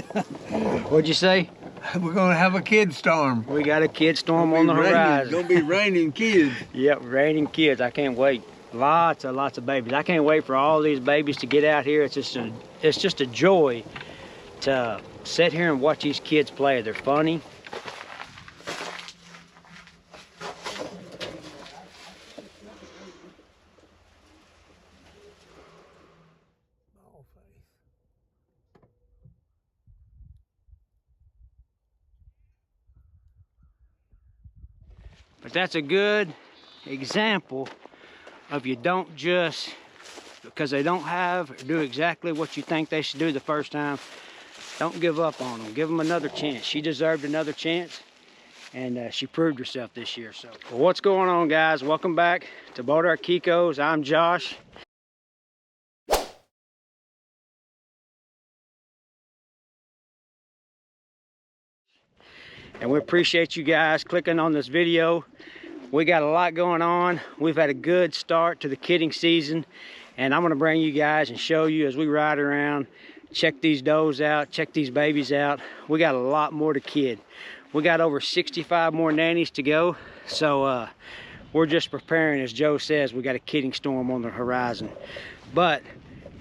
What'd you say? We're gonna have a kid storm. We got a kid storm on the horizon. It's gonna be raining kids. Yep, raining kids. I can't wait. Lots of babies. I can't wait for all these babies to get out here. It's just a joy to sit here and watch these kids play. They're funny. But that's a good example of you don't just, because they don't have or do exactly what you think they should do the first time, don't give up on them. Give them another chance. She deserved another chance, and she proved herself this year. So, well, what's going on, guys? Welcome back to Bonham Tx. I'm Josh. And we appreciate you guys clicking on this video. We got a lot going on. We've had a good start to the kidding season, and I'm gonna bring you guys and show you as we ride around, check these does out, check these babies out. We got a lot more to kid. We got over 65 more nannies to go. So we're just preparing, as Joe says, we got a kidding storm on the horizon. But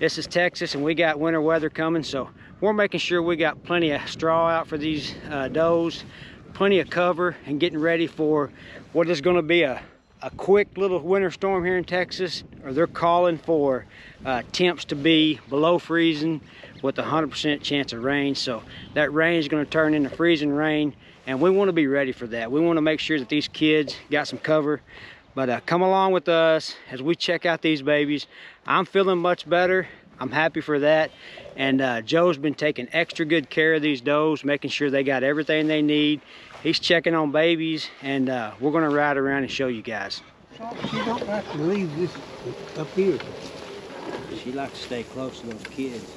this is Texas and we got winter weather coming, so we're making sure we got plenty of straw out for these does, plenty of cover, and getting ready for what is going to be a quick little winter storm here in Texas. Or they're calling for temps to be below freezing with a 100% chance of rain. So that rain is going to turn into freezing rain, and we want to be ready for that. We want to make sure that these kids got some cover. But come along with us as we check out these babies. I'm feeling much better. I'm happy for that. And Joe's been taking extra good care of these does, making sure they got everything they need. He's checking on babies, and we're gonna ride around and show you guys. She don't have to leave this up here. She likes to stay close to those kids.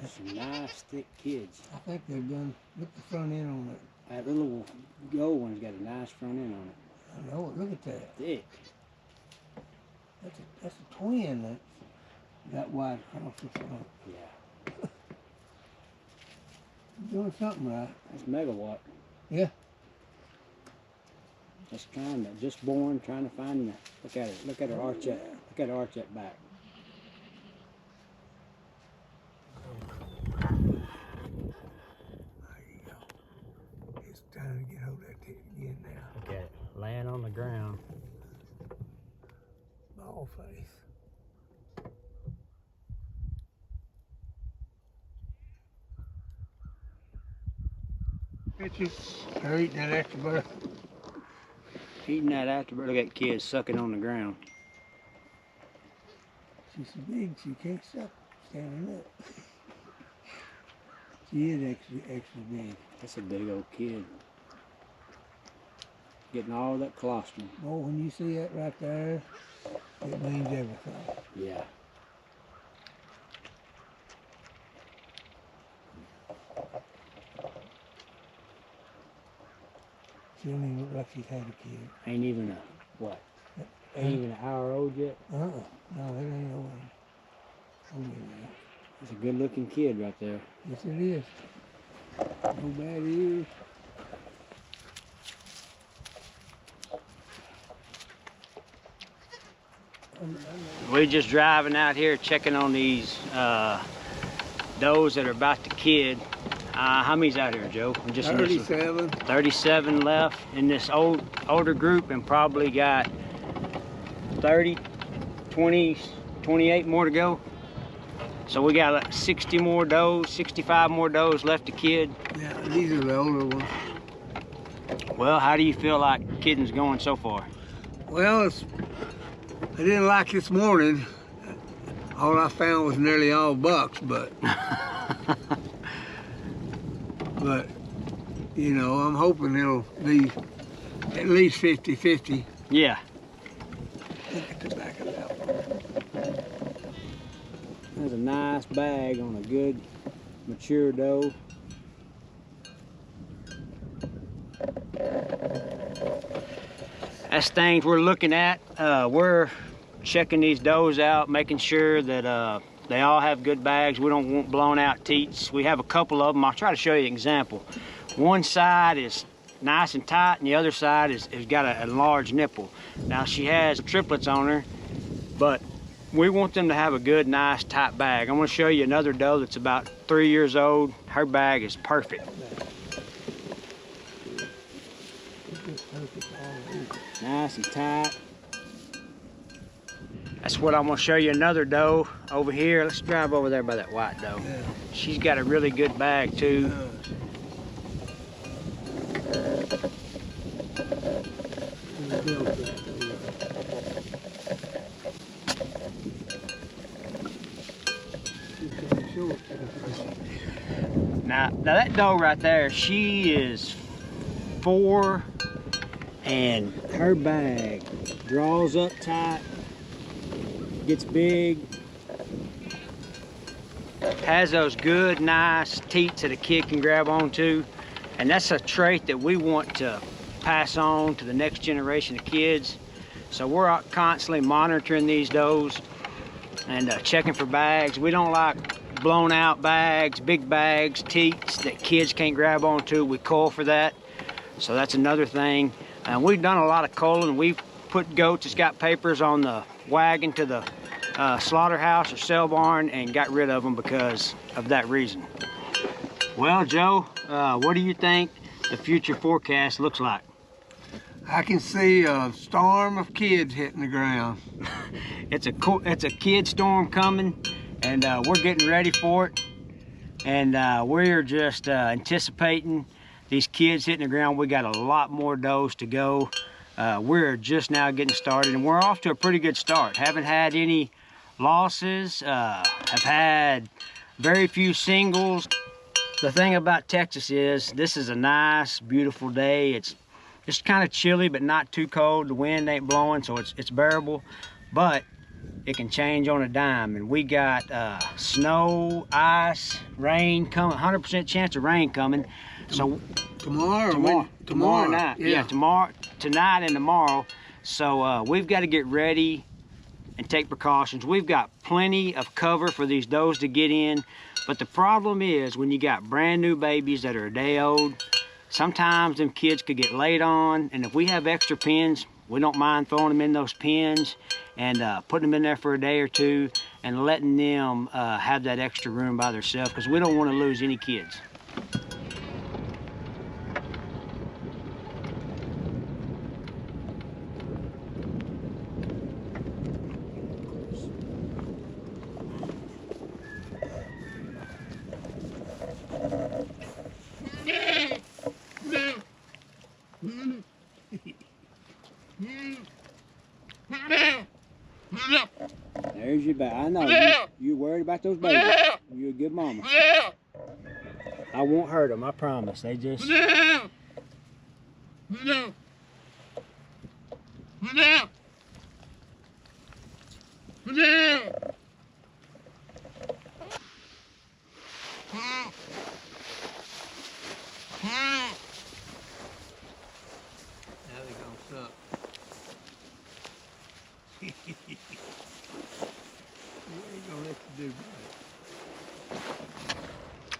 Some nice thick kids. I think they've done, look the front end on it. That little gold one's got a nice front end on it. I know it, look at that. Thick. That's a twin that's that wide across the front. Yeah. You're doing something right. That's megawatt. Yeah. Just born, trying to find the, look at it. Look at her arch that, look at her arch that back. Trying to get hold of that thing again now. Look at it, laying on the ground. Ball face. Bitches, they're eating that afterbirth. Eating that afterbirth. Look at kids sucking on the ground. She's so big, she can't suck standing up. She is extra big. That's a big old kid. Getting all that colostrum. Oh, when you see that right there, it means everything. Yeah. She don't even look like she's had a kid. Ain't even a, what? Ain't even an hour old yet? No, that ain't no one. Oh, yeah. It's a good looking kid right there. Yes, it is. No bad ears. We're just driving out here checking on these does that are about to kid. How many's out here, Joe? I'm just 37. 37 left in this older group, and probably got 30, 20, 28 more to go. So we got like 60 more does, 65 more does left to kid. Yeah, these are the older ones. Well, how do you feel like kidding's going so far? Well, I didn't like this morning. All I found was nearly all bucks, but but you know, I'm hoping it'll be at least 50-50. Yeah. Look at the back of that That's a nice bag on a good mature doe. That's things we're looking at. We're checking these does out, making sure that they all have good bags. We don't want blown out teats. We have a couple of them. I'll try to show you an example. One side is nice and tight, and the other side has got a large nipple. Now she has triplets on her, but we want them to have a good, nice, tight bag. I'm going to show you another doe that's about 3 years old. Her bag is perfect. Nice and tight. That's what I'm going to show you another doe over here. Let's drive over there by that white doe. Yeah. She's got a really good bag too. Now that doe right there, she is 4, and her bag draws up tight, gets big, has those good, nice teats that a kid can grab onto, and that's a trait that we want to pass on to the next generation of kids. So we're constantly monitoring these does and checking for bags. We don't like blown out bags, big bags, teats that kids can't grab onto. We cull for that. So that's another thing. And we've done a lot of culling. We've put goats that's got papers on the wagon to the slaughterhouse or sale barn and got rid of them because of that reason. Well, Joe, what do you think the future forecast looks like? I can see a storm of kids hitting the ground. It's a kid storm coming, and we're getting ready for it. And we're just anticipating these kids hitting the ground. We got a lot more does to go. We're just now getting started, and we're off to a pretty good start. Haven't had any losses, have had very few singles. The thing about Texas is this is a nice, beautiful day. It's just kind of chilly, but not too cold. The wind ain't blowing, so it's bearable, but it can change on a dime. And we got snow, ice, rain coming, 100% chance of rain coming. So tomorrow night, yeah, tonight and tomorrow. So we've got to get ready and take precautions. We've got plenty of cover for these does to get in, but the problem is when you got brand new babies that are a day old, sometimes them kids could get laid on, and if we have extra pens, we don't mind throwing them in those pens and putting them in there for a day or two and letting them have that extra room by themselves, because we don't want to lose any kids. There's your bag. I know you're worried about those babies. You're a good mama. I won't hurt them, I promise. They just...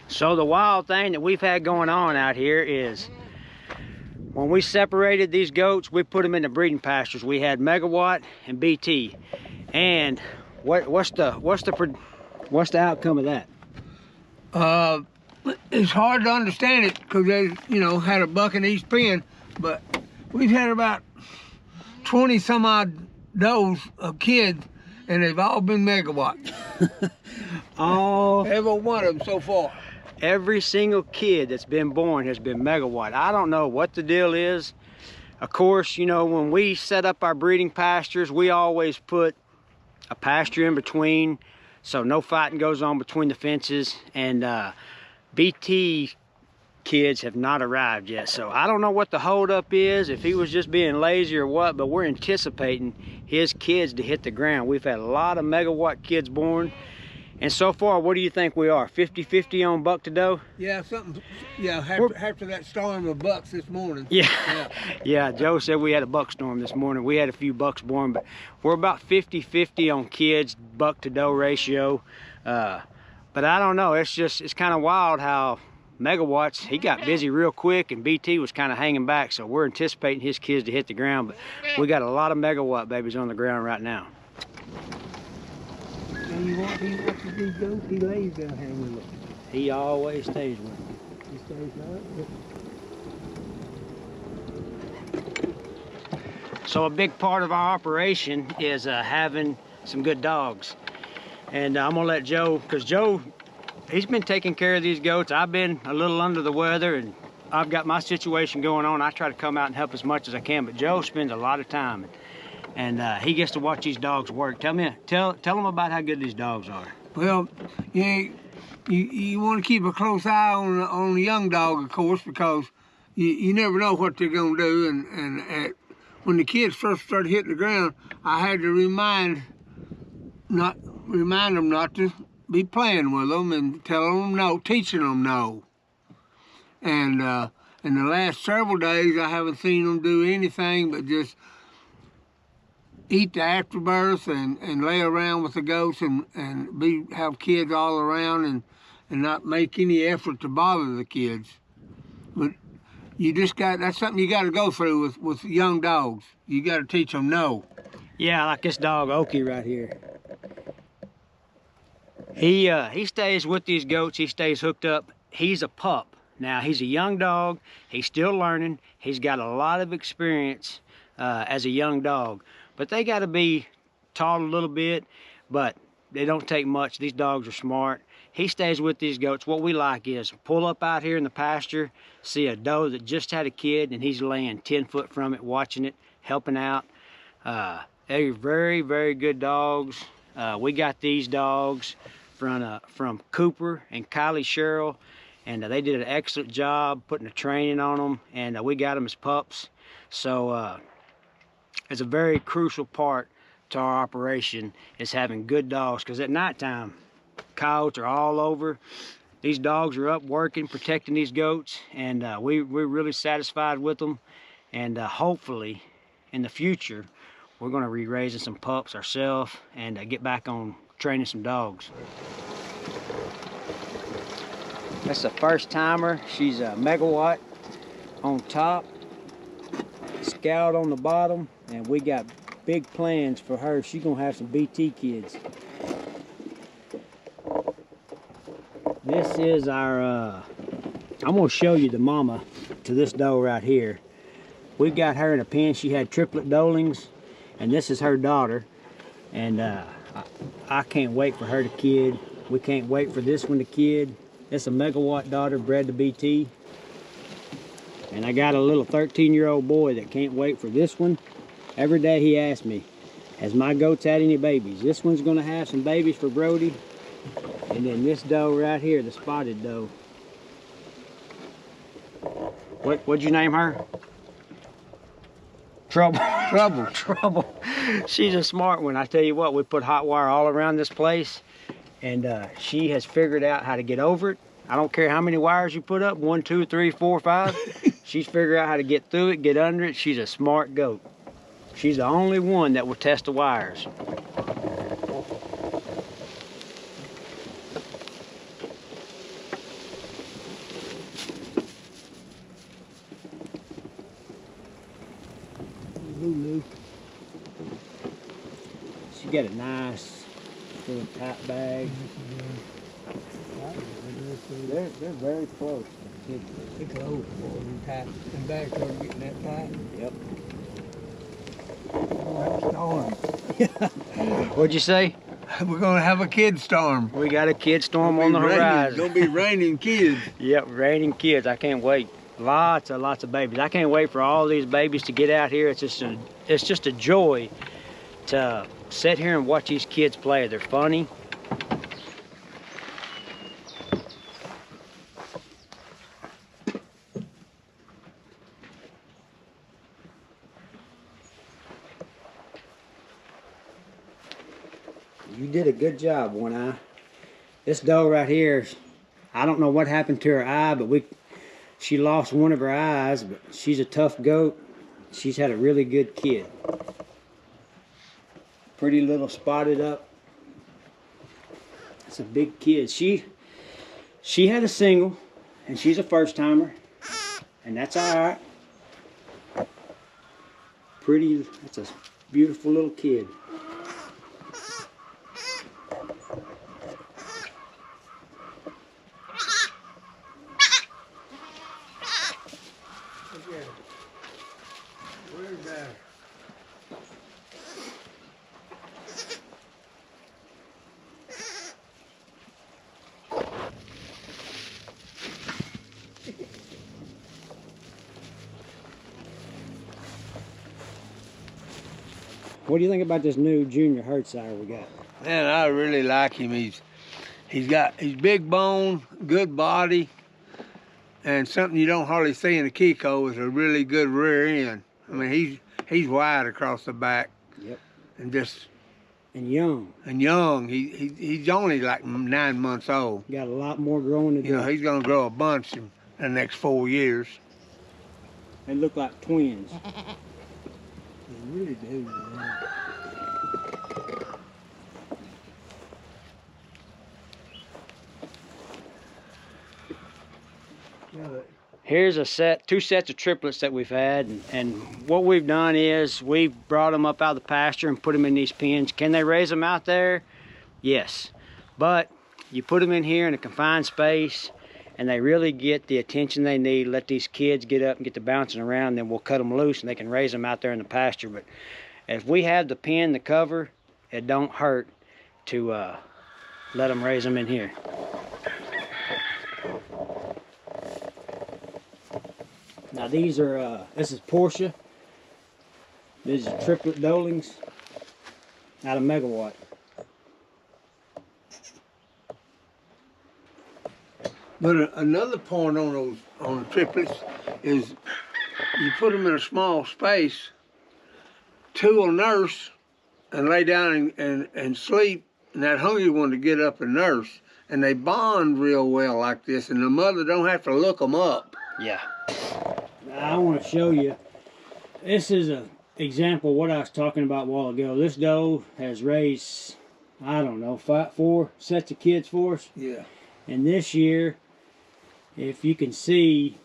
So the wild thing that we've had going on out here is when we separated these goats, we put them in the breeding pastures. We had Megawatt and BT. And what's the outcome of that? It's hard to understand it because they, had a buck in each pen, but we've had about 20 some odd does of kids, and they've all been Megawatt. Every one of them so far. Every single kid that's been born has been Megawatt. I don't know what the deal is. Of course, when we set up our breeding pastures, we always put a pasture in between so no fighting goes on between the fences. And BT kids have not arrived yet. So I don't know what the holdup is, if he was just being lazy or what, but we're anticipating his kids to hit the ground. We've had a lot of Megawatt kids born, And so far, what do you think we are? 50-50 on buck to doe? Yeah, something. Yeah, after that storm of bucks this morning. Yeah. Yeah, Joe said we had a buck storm this morning. We had a few bucks born, but we're about 50-50 on kids buck to doe ratio. But I don't know, it's kind of wild how Megawatts, he got busy real quick, and BT was kind of hanging back, so we're anticipating his kids to hit the ground, but we got a lot of Megawatt babies on the ground right now. And he watches these goats, he lays down here with them. He always stays with them. He stays right. So a big part of our operation is having some good dogs. And I'm gonna let Joe, because Joe, he's been taking care of these goats. I've been a little under the weather, and I've got my situation going on. I try to come out and help as much as I can, but Joe spends a lot of time, and he gets to watch these dogs work. Tell them about how good these dogs are. Well, you want to keep a close eye on the young dog, of course, because you never know what they're gonna do. And when the kids first started hitting the ground, I had to remind them not to be playing with them and telling them no, teaching them no. And in the last several days, I haven't seen them do anything but just eat the afterbirth and lay around with the goats and have kids all around and not make any effort to bother the kids. But that's something you got to go through with young dogs. You got to teach them no. Yeah, like this dog Okie right here. He stays with these goats. He stays hooked up. He's a pup. Now, he's a young dog. He's still learning. He's got a lot of experience as a young dog. But they got to be taught a little bit, but they don't take much. These dogs are smart. He stays with these goats. What we like is pull up out here in the pasture, see a doe that just had a kid, and he's laying 10 foot from it, watching it, helping out. They're very, very good dogs. We got these dogs from Cooper and Kylie Sherrill, and they did an excellent job putting the training on them, and we got them as pups. So it's a very crucial part to our operation is having good dogs, because at nighttime coyotes are all over. These dogs are up working, protecting these goats, and we're really satisfied with them. And hopefully in the future we're going to be raising some pups ourselves and get back on training some dogs. That's a first timer. She's a Megawatt on top, Scout on the bottom, and we got big plans for her. She's gonna have some BT kids. This is our I'm gonna show you the mama to this doe right here. We got her in a pen. She had triplet doelings, and this is her daughter, and I can't wait for her to kid. We can't wait for this one to kid. It's a Megawatt daughter bred to BT. And I got a little 13-year-old boy that can't wait for this one. Every day he asks me, has my goats had any babies? This one's gonna have some babies for Brody. And then this doe right here, the spotted doe. What'd you name her? Trouble. Trouble. Trouble. She's a smart one. I tell you what, we put hot wire all around this place, and she has figured out how to get over it. I don't care how many wires you put up, 1, 2, 3, 4, 5. She's figured out how to get through it, get under it. She's a smart goat. She's the only one that will test the wires. She got a nice little tight bag. They're very close. It's close for them tight. And back there getting that tight. Yep. Storm. What'd you say? We're gonna have a kid storm. We got a kid storm on the horizon. It's gonna be raining kids. Yep, raining kids. I can't wait. Lots of babies. I can't wait for all these babies to get out here. It's just a joy to sit here and watch these kids play. They're funny. You did a good job, One Eye. This doe right here, I don't know what happened to her eye, but she lost one of her eyes, but she's a tough goat. She's had a really good kid. Pretty little spotted up. It's a big kid. She had a single, and she's a first timer, and that's all right. That's a beautiful little kid. Where's that? What do you think about this new junior herd sire we got? Man, I really like him. He's big bone, good body, and something you don't hardly see in a Kiko is a really good rear end. I mean, he's wide across the back. Yep. And young. He's only like 9 months old. Got a lot more growing to do. You know, he's gonna grow a bunch in the next 4 years. They look like twins. They really do, man. Here's two sets of triplets that we've had, and what we've done is we've brought them up out of the pasture and put them in these pens. Can they raise them out there? Yes, but you put them in here in a confined space and they really get the attention they need. Let these kids get up and get to bouncing around, then we'll cut them loose and they can raise them out there in the pasture. But if we have the pen, the cover, it don't hurt to let them raise them in here. Now these are, this is Portia. These are triplet dolings out of Megawatt. But another point on the triplets is you put them in a small space, two will nurse and lay down and sleep, and that hungry one to get up and nurse. And they bond real well like this, and the mother don't have to look them up. Yeah. I want to show you, this is an example of what I was talking about a while ago. This doe has raised, I don't know, 4 sets of kids for us. Yeah. And this year, if you can see,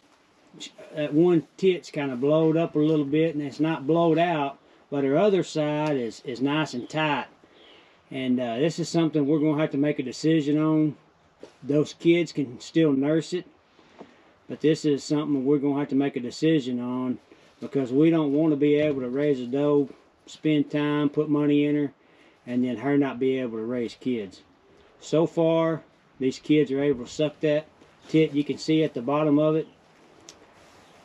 that one tit's kind of blowed up a little bit, and it's not blowed out, but her other side is nice and tight. And this is something we're going to have to make a decision on. Those kids can still nurse it, but this is something we're going to have to make a decision on, because we don't want to be able to raise a doe, spend time, put money in her, and then her not be able to raise kids. So far, these kids are able to suck that tit. You can see at the bottom of it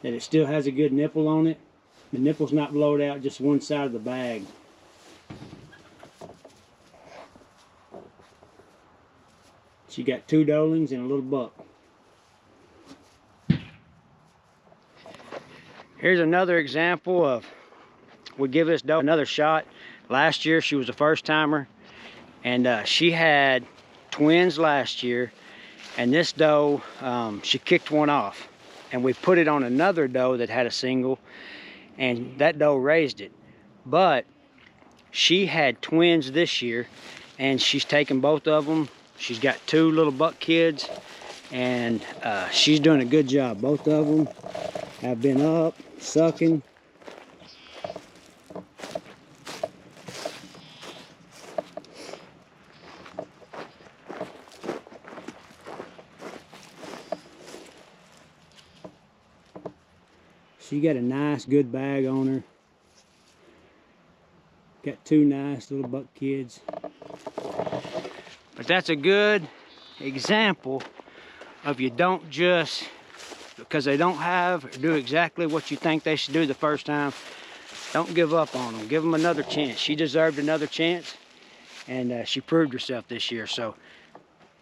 that it still has a good nipple on it. The nipple's not blowed out, just one side of the bag. She got 2 dolings and a little buck. Here's another example of, we give this doe another shot. Last year she was a first timer, and she had twins last year, and this doe, she kicked one off, and we put it on another doe that had a single, and that doe raised it. But she had twins this year, and she's taken both of them. She's got 2 little buck kids, and she's doing a good job. Both of them have been up, sucking. She got a nice, good bag on her. Got 2 nice little buck kids. But that's a good example of, you don't just, because they don't have or do exactly what you think they should do the first time, don't give up on them. Give them another chance. She deserved another chance, and she proved herself this year. So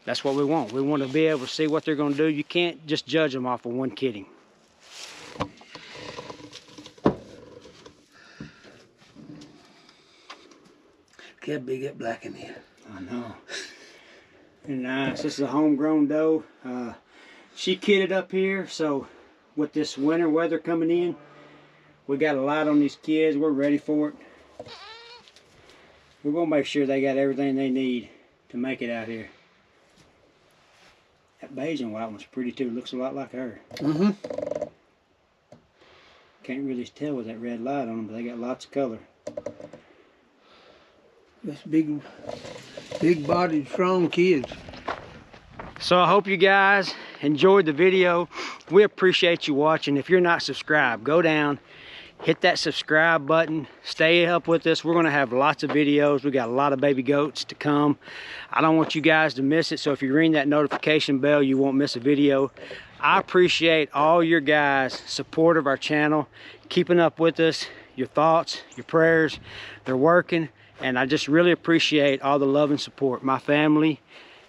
that's what we want. We want to be able to see what they're going to do. You can't just judge them off of one kidding. Get big, get black in here. I know. And nice. This is a homegrown doe. She kidded up here, so with this winter weather coming in, we got a lot on these kids. We're ready for it. We're gonna make sure they got everything they need to make it out here. That Bayesian white one's pretty too. Looks a lot like her. Mm-hmm. Can't really tell with that red light on them, but they got lots of color. That's big-bodied, strong kids. So I hope you guys enjoyed the video. We appreciate you watching. If you're not subscribed, go down, hit that subscribe button, stay up with us. We're going to have lots of videos. We got a lot of baby goats to come. I don't want you guys to miss it, so if you ring that notification bell, you won't miss a video. I appreciate all your guys' support of our channel, keeping up with us, your thoughts, your prayers. They're working, and I just really appreciate all the love and support. My family,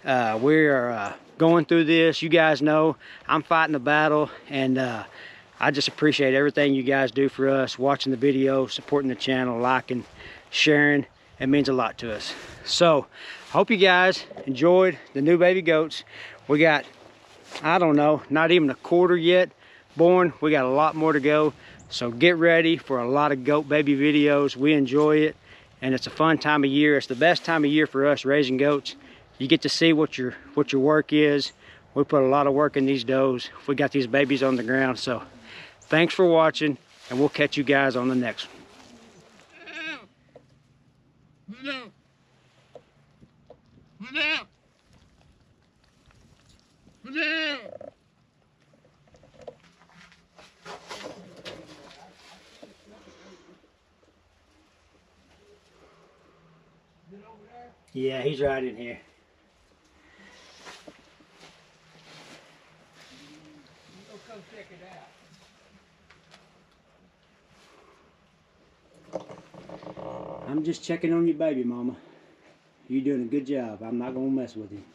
we are going through this. You guys know I'm fighting the battle, and I just appreciate everything you guys do for us, watching the video, supporting the channel, liking, sharing. It means a lot to us. So, hope you guys enjoyed the new baby goats. We got, I don't know, not even a quarter yet born. We got a lot more to go. So get ready for a lot of goat baby videos. We enjoy it, and it's a fun time of year. It's the best time of year for us raising goats. You get to see what your work is. We put a lot of work in these does. We got these babies on the ground. So thanks for watching, and we'll catch you guys on the next one. Yeah, he's right in here. Come check it out. I'm just checking on your baby, Mama. You're doing a good job. I'm not gonna mess with him.